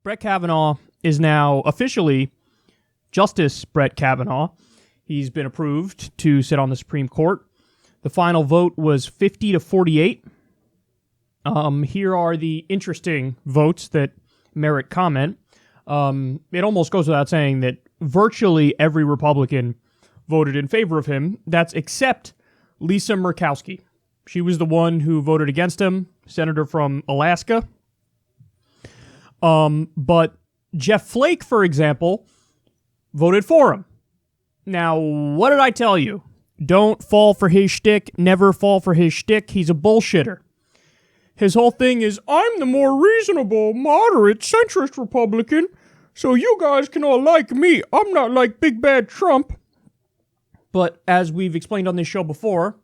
Brett Kavanaugh is now officially Justice Brett Kavanaugh. He's been approved to sit on the Supreme Court. The final vote was 50-48. Here are the interesting votes that merit comment. It almost goes without saying that virtually every Republican voted in favor of him. That's except Lisa Murkowski. She was the one who voted against him, senator from Alaska. But Jeff Flake, for example, voted for him. Now, what did I tell you? Don't fall for his shtick. Never fall for his shtick. He's a bullshitter. His whole thing is, I'm the more reasonable, moderate, centrist Republican, so you guys can all like me. I'm not like Big Bad Trump. But as we've explained on this show before,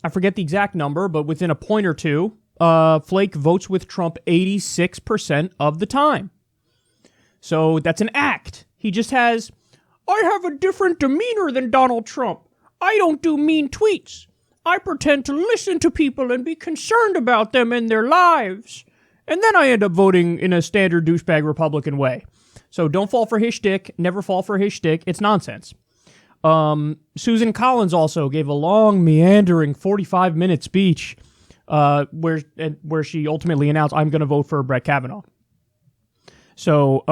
I forget the exact number, but within a point or two, Flake votes with Trump 86% of the time. So that's an act. He just has, I have a different demeanor than Donald Trump. I don't do mean tweets. I pretend to listen to people and be concerned about them and their lives. And then I end up voting in a standard douchebag Republican way. So don't fall for his shtick. Never fall for his shtick. It's nonsense. Susan Collins also gave a long, meandering 45-minute speech where she ultimately announced, I'm going to vote for Brett Kavanaugh. So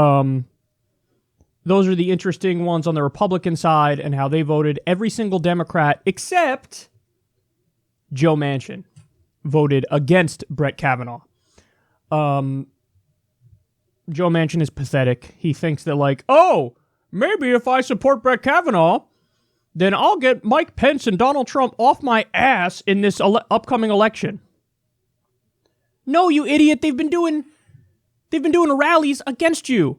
those are the interesting ones on the Republican side and how they voted. Every single Democrat except Joe Manchin voted against Brett Kavanaugh. Joe Manchin is pathetic. He thinks that maybe if I support Brett Kavanaugh, then I'll get Mike Pence and Donald Trump off my ass in this upcoming election. No, you idiot. They've been doing rallies against you.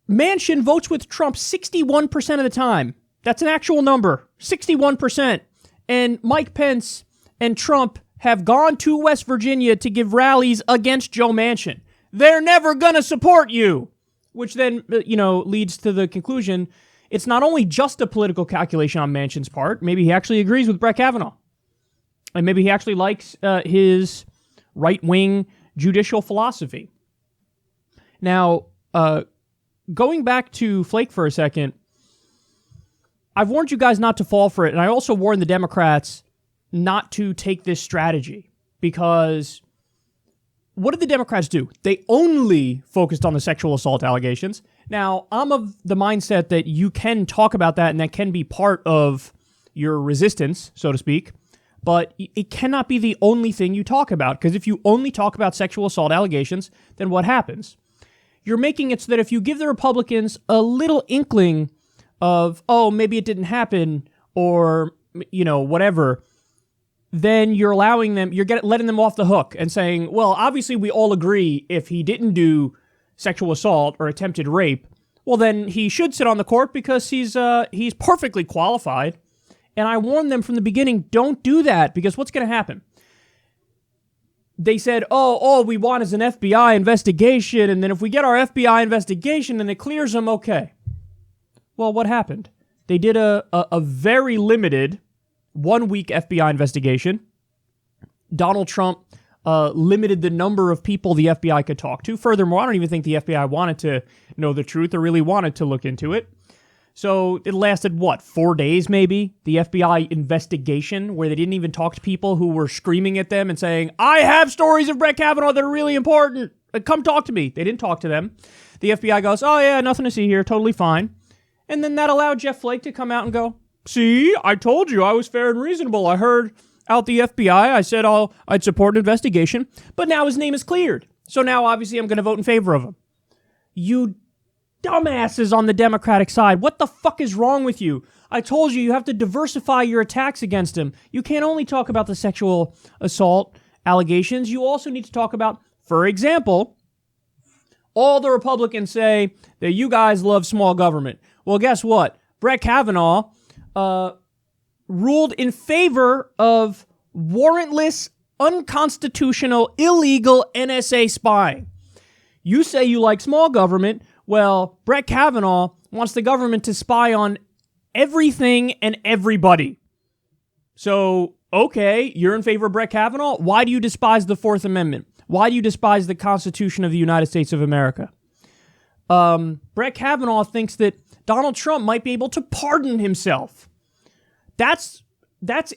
Manchin votes with Trump 61% of the time. That's an actual number. 61%. And Mike Pence and Trump have gone to West Virginia to give rallies against Joe Manchin. They're never going to support you. Which then, leads to the conclusion, it's not only just a political calculation on Manchin's part. Maybe he actually agrees with Brett Kavanaugh. And maybe he actually likes his right-wing judicial philosophy. Now, going back to Flake for a second, I've warned you guys not to fall for it, and I also warned the Democrats not to take this strategy, because what did the Democrats do? They only focused on the sexual assault allegations. Now, I'm of the mindset that you can talk about that, and that can be part of your resistance, so to speak, but it cannot be the only thing you talk about, because if you only talk about sexual assault allegations, then what happens? You're making it so that if you give the Republicans a little inkling of, maybe it didn't happen, or, whatever, then you're allowing them, letting them off the hook and saying, well, obviously we all agree if he didn't do sexual assault or attempted rape, well, then he should sit on the court because he's perfectly qualified. And I warned them from the beginning, don't do that, because what's going to happen? They said, all we want is an FBI investigation, and then if we get our FBI investigation and it clears them, okay. Well, what happened? They did a very limited 1-week FBI investigation. Donald Trump limited the number of people the FBI could talk to. Furthermore, I don't even think the FBI wanted to know the truth or really wanted to look into it. So it lasted, 4 days maybe? The FBI investigation, where they didn't even talk to people who were screaming at them and saying, I have stories of Brett Kavanaugh that are really important. Come talk to me. They didn't talk to them. The FBI goes, oh yeah, nothing to see here. Totally fine. And then that allowed Jeff Flake to come out and go, see, I told you I was fair and reasonable. I heard out the FBI. I said I'd support an investigation. But now his name is cleared. So now obviously I'm going to vote in favor of him. You dumbasses on the Democratic side. What the fuck is wrong with you? I told you have to diversify your attacks against him. You can't only talk about the sexual assault allegations. You also need to talk about, for example, all the Republicans say that you guys love small government. Well, guess what? Brett Kavanaugh ruled in favor of warrantless, unconstitutional, illegal NSA spying. You say you like small government. Well, Brett Kavanaugh wants the government to spy on everything and everybody. So, okay, you're in favor of Brett Kavanaugh? Why do you despise the Fourth Amendment? Why do you despise the Constitution of the United States of America? Brett Kavanaugh thinks that Donald Trump might be able to pardon himself. That's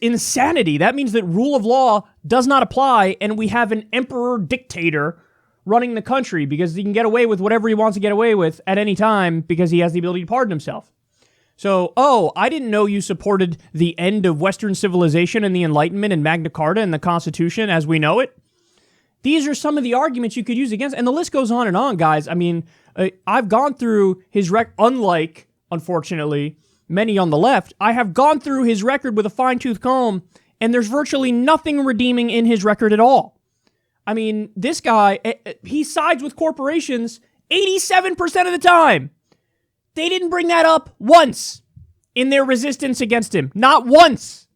insanity. That means that rule of law does not apply, and we have an emperor dictator running the country because he can get away with whatever he wants to get away with at any time because he has the ability to pardon himself. So, I didn't know you supported the end of Western civilization and the Enlightenment and Magna Carta and the Constitution as we know it. These are some of the arguments you could use against, and the list goes on and on, guys. I mean, I've gone through his unlike, unfortunately, many on the left, I have gone through his record with a fine-tooth comb, and there's virtually nothing redeeming in his record at all. I mean, this guy, he sides with corporations 87% of the time. They didn't bring that up once in their resistance against him. Not once.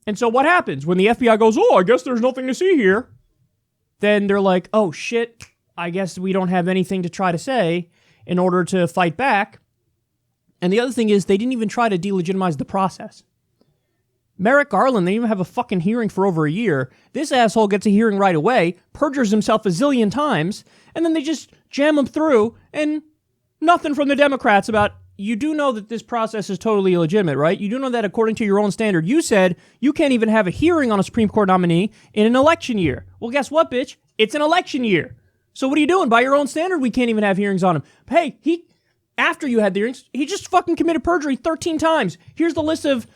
And so what happens? When the FBI goes, I guess there's nothing to see here. Then they're like, oh shit, I guess we don't have anything to try to say in order to fight back. And the other thing is, they didn't even try to delegitimize the process. Merrick Garland, they didn't even have a fucking hearing for over a year. This asshole gets a hearing right away, perjures himself a zillion times, and then they just jam him through, and nothing from the Democrats about, you do know that this process is totally illegitimate, right? You do know that according to your own standard, you said you can't even have a hearing on a Supreme Court nominee in an election year. Well, guess what, bitch? It's an election year. So what are you doing? By your own standard, we can't even have hearings on him. Hey, after you had the hearings, he just fucking committed perjury 13 times. Here's the list of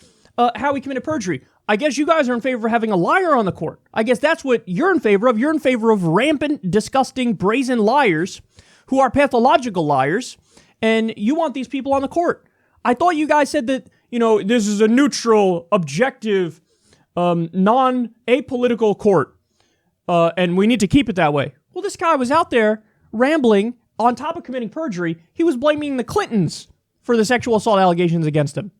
how he committed perjury. I guess you guys are in favor of having a liar on the court. I guess that's what you're in favor of. You're in favor of rampant, disgusting, brazen liars who are pathological liars, and you want these people on the court. I thought you guys said that, this is a neutral, objective, non-apolitical court, and we need to keep it that way. Well, this guy was out there rambling. On top of committing perjury, he was blaming the Clintons for the sexual assault allegations against him.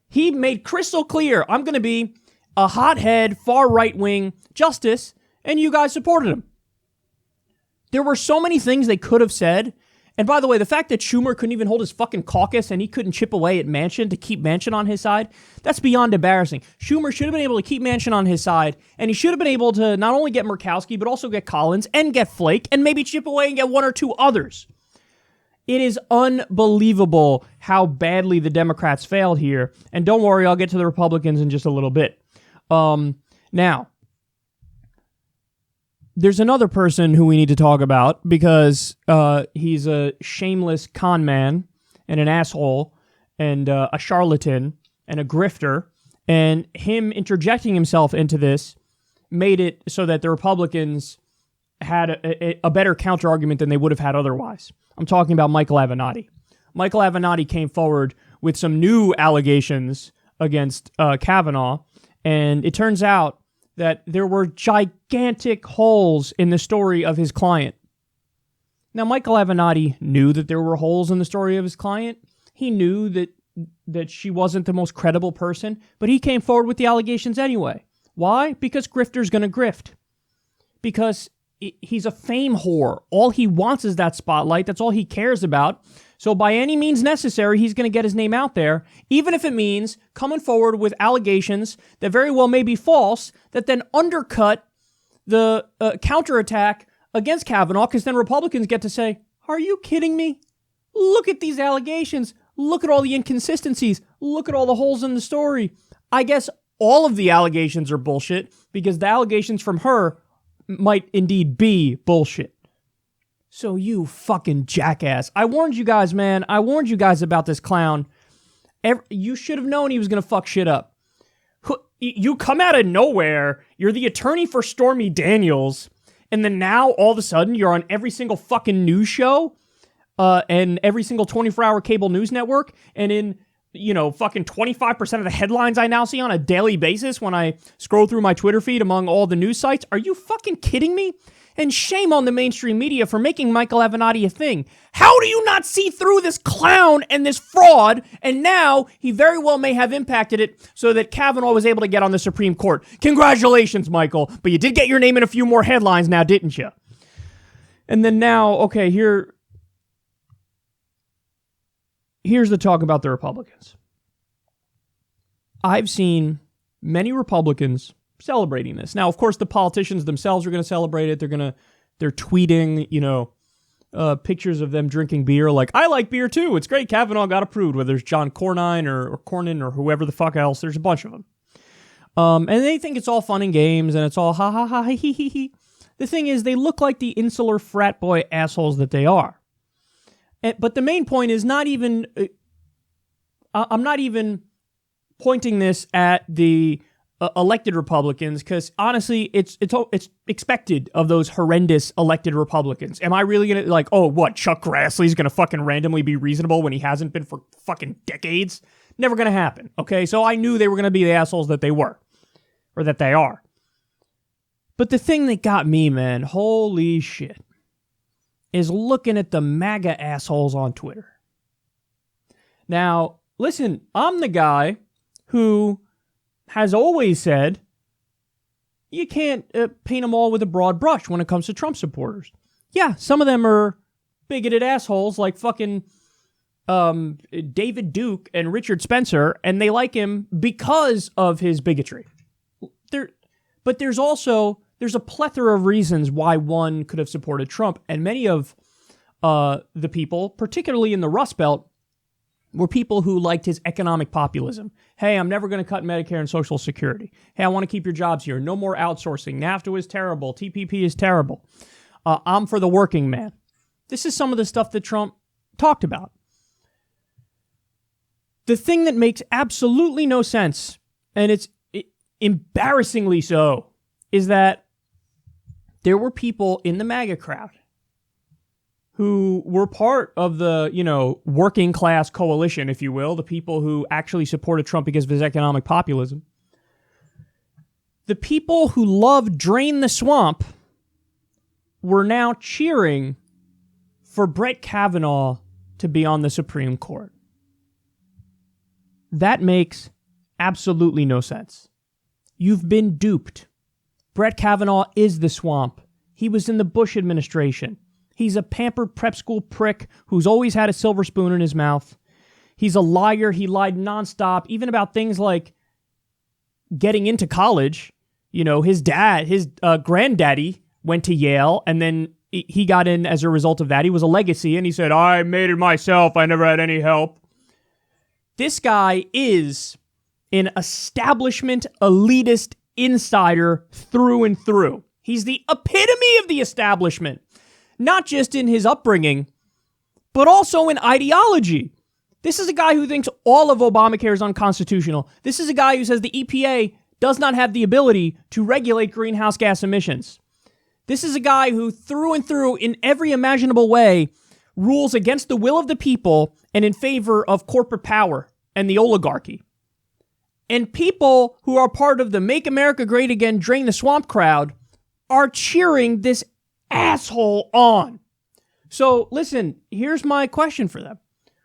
He made crystal clear, I'm going to be a hothead, far right-wing justice, and you guys supported him. There were so many things they could have said. And by the way, the fact that Schumer couldn't even hold his fucking caucus and he couldn't chip away at Manchin to keep Manchin on his side, that's beyond embarrassing. Schumer should have been able to keep Manchin on his side, and he should have been able to not only get Murkowski, but also get Collins and get Flake, and maybe chip away and get one or two others. It is unbelievable how badly the Democrats failed here. And don't worry, I'll get to the Republicans in just a little bit. Now, there's another person who we need to talk about because he's a shameless con man and an asshole and a charlatan and a grifter. And him interjecting himself into this made it so that the Republicans had a better counter-argument than they would have had otherwise. I'm talking about Michael Avenatti. Michael Avenatti came forward with some new allegations against Kavanaugh, and it turns out that there were gigantic holes in the story of his client. Now, Michael Avenatti knew that there were holes in the story of his client. He knew that she wasn't the most credible person, but he came forward with the allegations anyway. Why? Because grifter's gonna grift. Because he's a fame whore. All he wants is that spotlight. That's all he cares about. So by any means necessary, he's going to get his name out there, even if it means coming forward with allegations that very well may be false, that then undercut the counterattack against Kavanaugh, because then Republicans get to say, are you kidding me? Look at these allegations. Look at all the inconsistencies. Look at all the holes in the story. I guess all of the allegations are bullshit, because the allegations from her might indeed be bullshit. So you fucking jackass. I warned you guys, man. I warned you guys about this clown. You should have known he was going to fuck shit up. You come out of nowhere. You're the attorney for Stormy Daniels. And then now, all of a sudden, you're on every single fucking news show and every single 24-hour cable news network. And in fucking 25% of the headlines I now see on a daily basis when I scroll through my Twitter feed among all the news sites. Are you fucking kidding me? And shame on the mainstream media for making Michael Avenatti a thing. How do you not see through this clown and this fraud? And now he very well may have impacted it so that Kavanaugh was able to get on the Supreme Court. Congratulations, Michael. But you did get your name in a few more headlines now, didn't you? And then now, okay, here's the talk about the Republicans. I've seen many Republicans celebrating this. Now, of course, the politicians themselves are going to celebrate it. They're tweeting, pictures of them drinking beer. Like, I like beer too. It's great. Kavanaugh got approved. Whether it's John Cornyn or Cornyn or whoever the fuck else. There's a bunch of them. And they think it's all fun and games and it's all ha ha ha he he he. The thing is, they look like the insular frat boy assholes that they are. But the main point is not even... I'm not even pointing this at the elected Republicans, because honestly, it's expected of those horrendous elected Republicans. Am I really going to, like, oh, what, Chuck Grassley's going to fucking randomly be reasonable when he hasn't been for fucking decades? Never going to happen, okay? So I knew they were going to be the assholes that they were, or that they are. But the thing that got me, man, holy shit, is looking at the MAGA assholes on Twitter. Now, listen, I'm the guy who has always said you can't paint them all with a broad brush when it comes to Trump supporters. Yeah, some of them are bigoted assholes like fucking David Duke and Richard Spencer, and they like him because of his bigotry. But there's a plethora of reasons why one could have supported Trump, and many of the people, particularly in the Rust Belt, were people who liked his economic populism. Hey, I'm never going to cut Medicare and Social Security. Hey, I want to keep your jobs here. No more outsourcing. NAFTA is terrible. TPP is terrible. I'm for the working man. This is some of the stuff that Trump talked about. The thing that makes absolutely no sense, and it's embarrassingly so, is that there were people in the MAGA crowd who were part of the, working class coalition, if you will, the people who actually supported Trump because of his economic populism. The people who loved Drain the Swamp were now cheering for Brett Kavanaugh to be on the Supreme Court. That makes absolutely no sense. You've been duped. Brett Kavanaugh is the swamp. He was in the Bush administration. He's a pampered prep school prick who's always had a silver spoon in his mouth. He's a liar. He lied nonstop, even about things like getting into college. His granddaddy went to Yale, and then he got in as a result of that. He was a legacy, and he said, I made it myself. I never had any help. This guy is an establishment elitist insider through and through. He's the epitome of the establishment. Not just in his upbringing, but also in ideology. This is a guy who thinks all of Obamacare is unconstitutional. This is a guy who says the EPA does not have the ability to regulate greenhouse gas emissions. This is a guy who, through and through, in every imaginable way, rules against the will of the people and in favor of corporate power and the oligarchy. And people who are part of the Make America Great Again, Drain the Swamp crowd are cheering this asshole on. So listen, here's my question for them.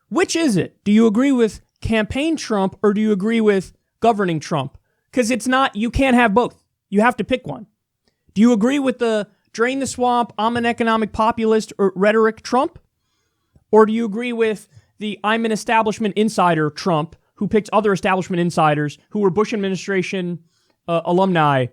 Which is it? Do you agree with campaign Trump or do you agree with governing Trump? Because you can't have both. You have to pick one. Do you agree with the Drain the Swamp, I'm an economic populist or rhetoric Trump? Or do you agree with the I'm an establishment insider Trump, who picks other establishment insiders who were Bush administration alumni,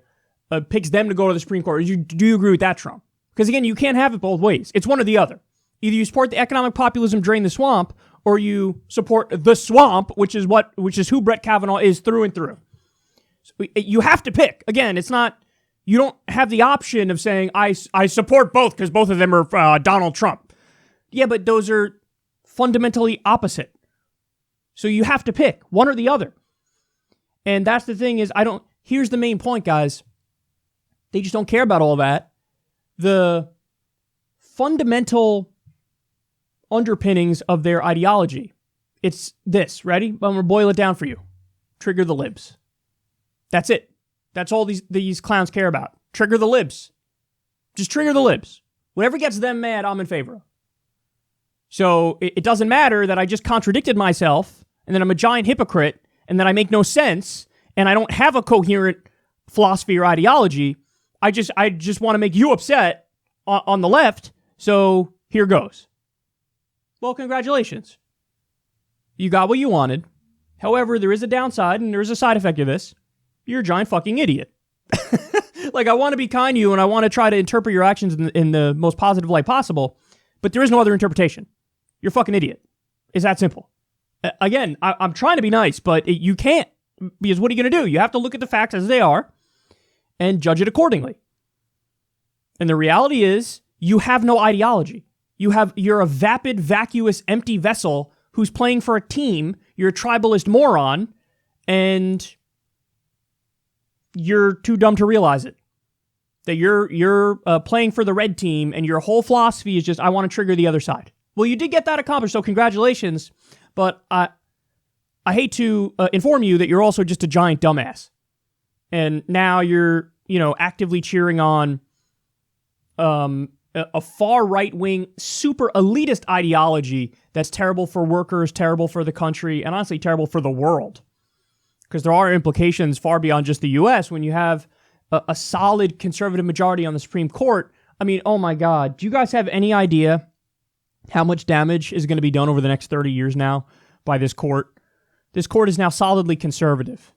picks them to go to the Supreme Court? Do you agree with that Trump? Because again, you can't have it both ways. It's one or the other. Either you support the economic populism, Drain the Swamp, or you support the swamp, which is who Brett Kavanaugh is through and through. So you have to pick. Again, it's not, you don't have the option of saying, I support both because both of them are Donald Trump. Yeah, but those are fundamentally opposite. So you have to pick one or the other. And that's the thing is, here's the main point, guys. They just don't care about all that. The fundamental underpinnings of their ideology. It's this. Ready? I'm going to boil it down for you. Trigger the libs. That's it. That's all these clowns care about. Trigger the libs. Just trigger the libs. Whatever gets them mad, I'm in favor of. So it doesn't matter that I just contradicted myself and that I'm a giant hypocrite and that I make no sense and I don't have a coherent philosophy or ideology. I just want to make you upset on the left, so here goes. Well, congratulations. You got what you wanted. However, there is a downside and there is a side effect of this. You're a giant fucking idiot. Like, I want to be kind to you and I want to try to interpret your actions in the most positive light possible, but there is no other interpretation. You're a fucking idiot. It's that simple. Again, I'm trying to be nice, but you can't, because what are you going to do? You have to look at the facts as they are and judge it accordingly. And the reality is, you have no ideology. You're a vapid, vacuous, empty vessel who's playing for a team. You're a tribalist moron, and you're too dumb to realize it. That you're playing for the red team, and your whole philosophy is just, I want to trigger the other side. Well, you did get that accomplished, so congratulations. But I hate to inform you that you're also just a giant dumbass. And now you're, actively cheering on a far right-wing, super elitist ideology that's terrible for workers, terrible for the country, and honestly terrible for the world. Because there are implications far beyond just the U.S. when you have a solid conservative majority on the Supreme Court. I mean, oh my God, do you guys have any idea how much damage is going to be done over the next 30 years now by this court? This court is now solidly conservative.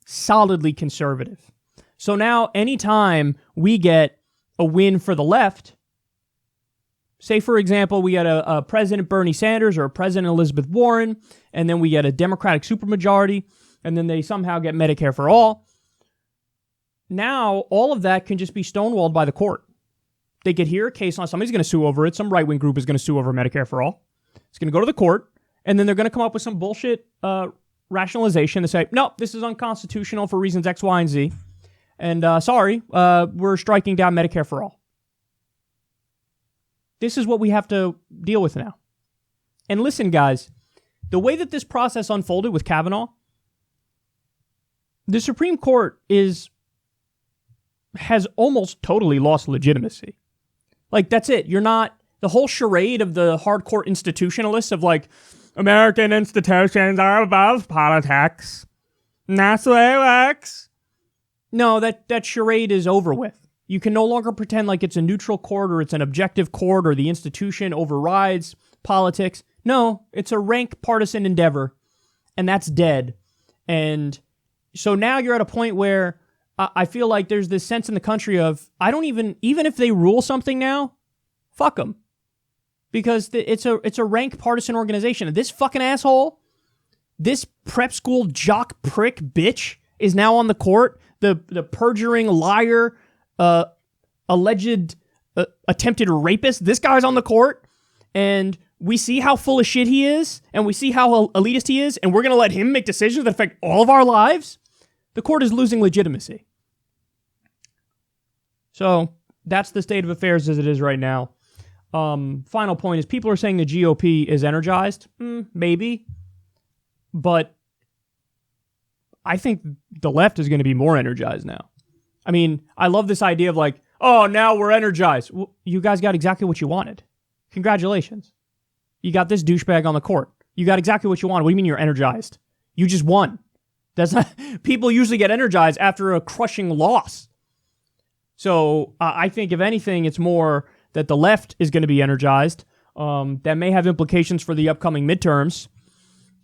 Solidly conservative. So now anytime we get a win for the left, say, for example, we get a President Bernie Sanders or a President Elizabeth Warren, and then we get a Democratic supermajority, and then they somehow get Medicare for all. Now, all of that can just be stonewalled by the court. They could hear a case on, somebody's going to sue over it, some right-wing group is going to sue over Medicare for all. It's going to go to the court, and then they're going to come up with some bullshit rationalization to say, no, this is unconstitutional for reasons X, Y, and Z. And sorry, we're striking down Medicare for all. This is what we have to deal with now. And listen, guys, the way that this process unfolded with Kavanaugh, the Supreme Court has almost totally lost legitimacy. Like, that's it. You're not, the whole charade of the hardcore institutionalists of like, American institutions are above politics. And that's the way it works. No, that charade is over with. You can no longer pretend like it's a neutral court or it's an objective court or the institution overrides politics. No, it's a rank partisan endeavor, and that's dead. And so now you're at a point where I feel like there's this sense in the country of, I don't even if they rule something now, fuck them. Because it's a rank partisan organization. And this fucking asshole, this prep school jock prick bitch is now on the court. The perjuring liar, alleged attempted rapist. This guy's on the court, and we see how full of shit he is, and we see how elitist he is, and we're going to let him make decisions that affect all of our lives? The court is losing legitimacy. So that's the state of affairs as it is right now. Final point is, people are saying the GOP is energized. Maybe. But I think the left is going to be more energized now. I mean, I love this idea of like, oh, now we're energized. Well, you guys got exactly what you wanted. Congratulations. You got this douchebag on the court. You got exactly what you wanted. What do you mean you're energized? You just won. That's not, people usually get energized after a crushing loss. So I think, if anything, it's more that the left is going to be energized. That may have implications for the upcoming midterms.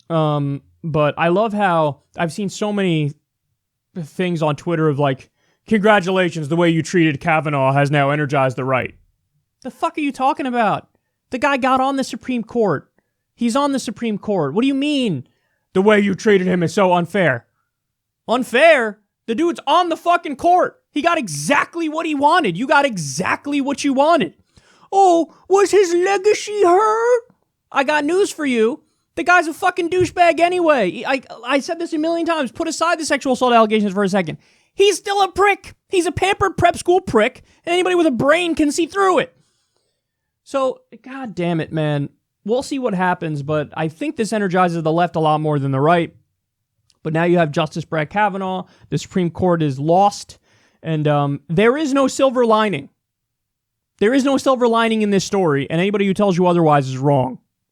But I love how I've seen so many things on Twitter of like, congratulations, the way you treated Kavanaugh has now energized the right. The fuck are you talking about? The guy got on the Supreme Court. He's on the Supreme Court. What do you mean? The way you treated him is so unfair. Unfair? The dude's on the fucking court. He got exactly what he wanted. You got exactly what you wanted. Oh, was his legacy hurt? I got news for you. The guy's a fucking douchebag anyway. I said this a million times. Put aside the sexual assault allegations for a second. He's still a prick. He's a pampered prep school prick, and anybody with a brain can see through it. So, god damn it, man. We'll see what happens, but I think this energizes the left a lot more than the right. But now you have Justice Brett Kavanaugh. The Supreme Court is lost, and there is no silver lining. There is no silver lining in this story, and anybody who tells you otherwise is wrong.